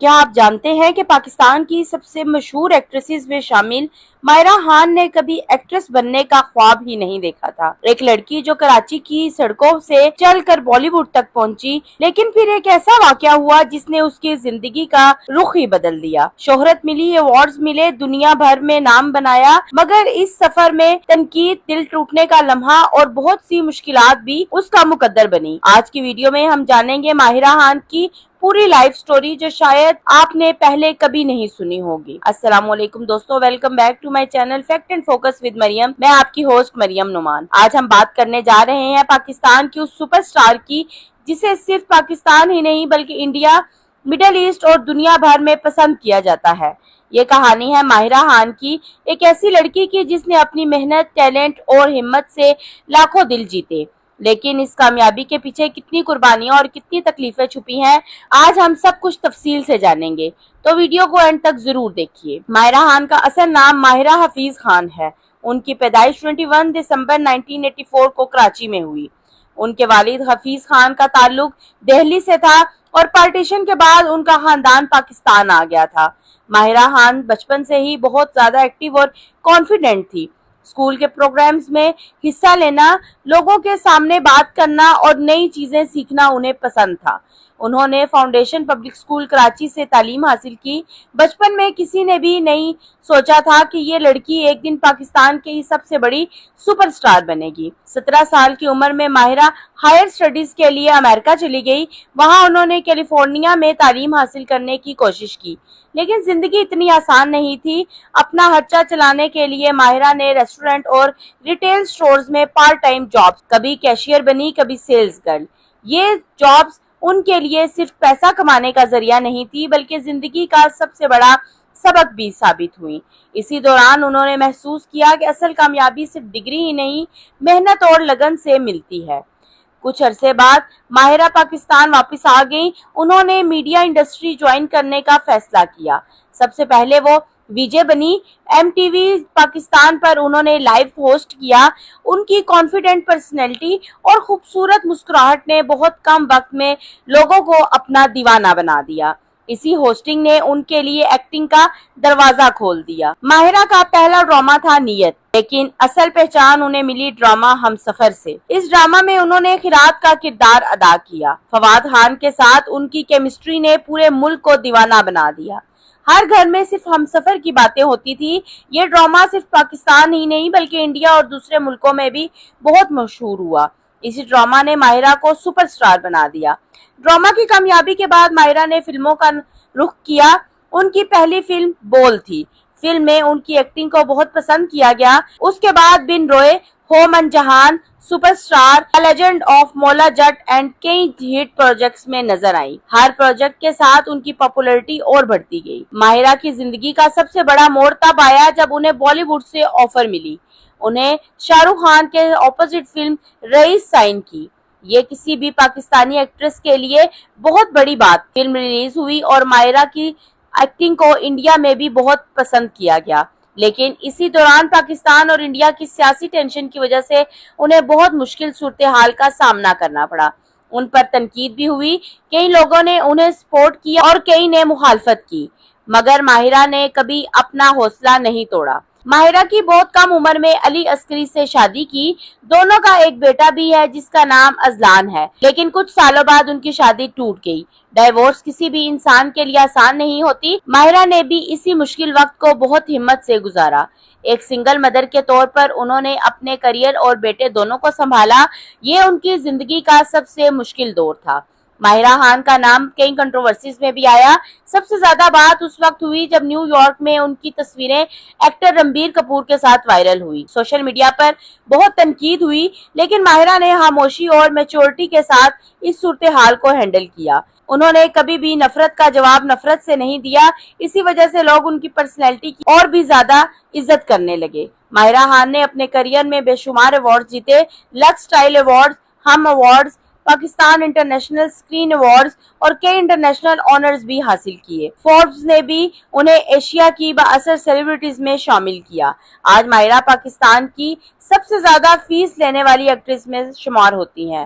کیا آپ جانتے ہیں کہ پاکستان کی سب سے مشہور ایکٹریسز میں شامل ماہرہ خان نے کبھی ایکٹریس بننے کا خواب ہی نہیں دیکھا تھا۔ ایک لڑکی جو کراچی کی سڑکوں سے چل کر بالی ووڈ تک پہنچی، لیکن پھر ایک ایسا واقعہ ہوا جس نے اس کی زندگی کا رخ ہی بدل دیا۔ شہرت ملی، ایوارڈز ملے، دنیا بھر میں نام بنایا، مگر اس سفر میں تنقید، دل ٹوٹنے کا لمحہ اور بہت سی مشکلات بھی اس کا مقدر بنی۔ آج کی ویڈیو میں ہم جانیں گے ماہرہ خان کی پوری لائف سٹوری جو شاید آپ نے پہلے کبھی نہیں سنی ہوگی۔ السلام علیکم دوستو، welcome back to my channel fact and focus with Maryam. میں آپ کی ہوسٹ مریم نعمان۔ آج ہم بات کرنے جا رہے ہیں پاکستان کی اس سپر سٹار کی جسے صرف پاکستان ہی نہیں بلکہ انڈیا، مڈل ایسٹ اور دنیا بھر میں پسند کیا جاتا ہے۔ یہ کہانی ہے ماہرہ خان کی، ایک ایسی لڑکی کی جس نے اپنی محنت، ٹیلنٹ اور ہمت سے لاکھوں دل جیتے، لیکن اس کامیابی کے پیچھے کتنی قربانیاں اور کتنی تکلیفیں چھپی ہیں، آج ہم سب کچھ تفصیل سے جانیں گے، تو ویڈیو کو اینڈ تک ضرور دیکھیے۔ ماہرہ خان کا اصل نام ماہرہ حفیظ خان ہے۔ ان کی پیدائش 21 دسمبر 1984 کو کراچی میں ہوئی۔ ان کے والد حفیظ خان کا تعلق دہلی سے تھا اور پارٹیشن کے بعد ان کا خاندان پاکستان آ گیا تھا۔ ماہرہ خان بچپن سے ہی بہت زیادہ ایکٹیو اور کانفیڈنٹ تھی۔ اسکول کے پروگرامز میں حصہ لینا، لوگوں کے سامنے بات کرنا اور نئی چیزیں سیکھنا انہیں پسند تھا۔ انہوں نے فاؤنڈیشن پبلک اسکول کراچی سے تعلیم حاصل کی۔ بچپن میں کسی نے بھی نہیں سوچا تھا کہ یہ لڑکی ایک دن پاکستان کی سب سے بڑی سپر سٹار بنے گی۔ 17 سال کی عمر میں ماہرہ ہائر اسٹڈیز کے لیے امریکہ چلی گئی۔ وہاں انہوں نے کیلیفورنیا میں تعلیم حاصل کرنے کی کوشش کی، لیکن زندگی اتنی آسان نہیں تھی۔ اپنا خرچہ چلانے کے لیے ماہرہ نے ریسٹورنٹ اور ریٹیل سٹورز میں پارٹ ٹائم جابز، کبھی کیشیئر بنی، کبھی سیلز گرل۔ یہ جابز ان کے لیے صرف پیسہ کمانے کا ذریعہ نہیں تھی بلکہ زندگی کا سب سے بڑا سبق بھی ثابت ہوئی۔ اسی دوران انہوں نے محسوس کیا کہ اصل کامیابی صرف ڈگری ہی نہیں، محنت اور لگن سے ملتی ہے۔ کچھ عرصے بعد ماہرہ پاکستان واپس آ گئیں۔ انہوں نے میڈیا انڈسٹری جوائن کرنے کا فیصلہ کیا۔ سب سے پہلے وہ وی جے بنی۔ ایم ٹی وی پاکستان پر انہوں نے لائیو ہوسٹ کیا۔ ان کی کانفیڈنٹ پرسنالٹی اور خوبصورت مسکراہٹ نے بہت کم وقت میں لوگوں کو اپنا دیوانہ بنا دیا۔ اسی ہوسٹنگ نے ان کے لیے ایکٹنگ کا دروازہ کھول دیا۔ ماہرہ کا پہلا ڈرامہ تھا نیت، لیکن اصل پہچان انہیں ملی ڈرامہ ہم سفر سے۔ اس ڈرامہ میں انہوں نے خیرات کا کردار ادا کیا۔ فواد خان کے ساتھ ان کی کیمسٹری نے پورے ملک کو دیوانہ بنا دیا۔ ہر گھر میں صرف ہم سفر کی باتیں ہوتی تھی۔ یہ ڈرامہ صرف پاکستان ہی نہیں بلکہ انڈیا اور دوسرے ملکوں میں بھی بہت مشہور ہوا۔ اسی ڈرامہ نے ماہرہ کو سپر سٹار بنا دیا۔ ڈرامہ کی کامیابی کے بعد ماہرہ نے فلموں کا رخ کیا۔ ان کی پہلی فلم بول تھی۔ فلم میں ان کی ایکٹنگ کو بہت پسند کیا گیا۔ اس کے بعد بن روئے، ہو من جہان، سپر سٹار، لیجنڈ آف مولا جٹ اینڈ کئی ہٹ پروجیکٹس میں نظر آئی۔ ہر پروجیکٹ کے ساتھ ان کی پاپولرٹی اور بڑھتی گئی۔ ماہرہ کی زندگی کا سب سے بڑا موڑ تب آیا جب انہیں بالی ووڈ سے آفر ملی۔ انہیں شاہ رخ خان کے اپوزٹ فلم رئیس سائن کی۔ یہ کسی بھی پاکستانی ایکٹریس کے لیے بہت بڑی بات۔ فلم ریلیز ہوئی اور ماہرہ کی ایکٹنگ کو انڈیا میں بھی بہت پسند کیا گیا، لیکن اسی دوران پاکستان اور انڈیا کی سیاسی ٹینشن کی وجہ سے انہیں بہت مشکل صورتحال کا سامنا کرنا پڑا۔ ان پر تنقید بھی ہوئی، کئی لوگوں نے انہیں سپورٹ کیا اور کئی نے مخالفت کی، مگر ماہرہ نے کبھی اپنا حوصلہ نہیں توڑا۔ ماہرہ کی بہت کم عمر میں علی عسکری سے شادی کی۔ دونوں کا ایک بیٹا بھی ہے جس کا نام اذلان ہے، لیکن کچھ سالوں بعد ان کی شادی ٹوٹ گئی۔ ڈائیورس کسی بھی انسان کے لیے آسان نہیں ہوتی۔ ماہرہ نے بھی اسی مشکل وقت کو بہت ہمت سے گزارا۔ ایک سنگل مدر کے طور پر انہوں نے اپنے کریئر اور بیٹے دونوں کو سنبھالا۔ یہ ان کی زندگی کا سب سے مشکل دور تھا۔ ماہرہ خان کا نام کئی کنٹروورسیز میں بھی آیا۔ سب سے زیادہ بات اس وقت ہوئی جب نیو یارک میں ان کی تصویریں ایکٹر رنبیر کپور کے ساتھ وائرل ہوئی۔ سوشل میڈیا پر بہت تنقید ہوئی، لیکن ماہرہ نے خاموشی اور میچورٹی کے ساتھ اس صورتحال کو ہینڈل کیا۔ انہوں نے کبھی بھی نفرت کا جواب نفرت سے نہیں دیا۔ اسی وجہ سے لوگ ان کی پرسنالٹی کی اور بھی زیادہ عزت کرنے لگے۔ ماہرہ خان نے اپنے کریئر میں بے شمار ایوارڈز جیتے، لکس اسٹائل ایوارڈز، ہم awards, Pakistan international screen awards اور کئی انٹرنیشنل آنرز بھی حاصل کیے۔ فوربس نے بھی انہیں ایشیا کی بااثر سیلیبریٹیز میں شامل کیا۔ آج ماہرہ پاکستان کی سب سے زیادہ فیس لینے والی ایکٹریس میں شمار ہوتی ہیں۔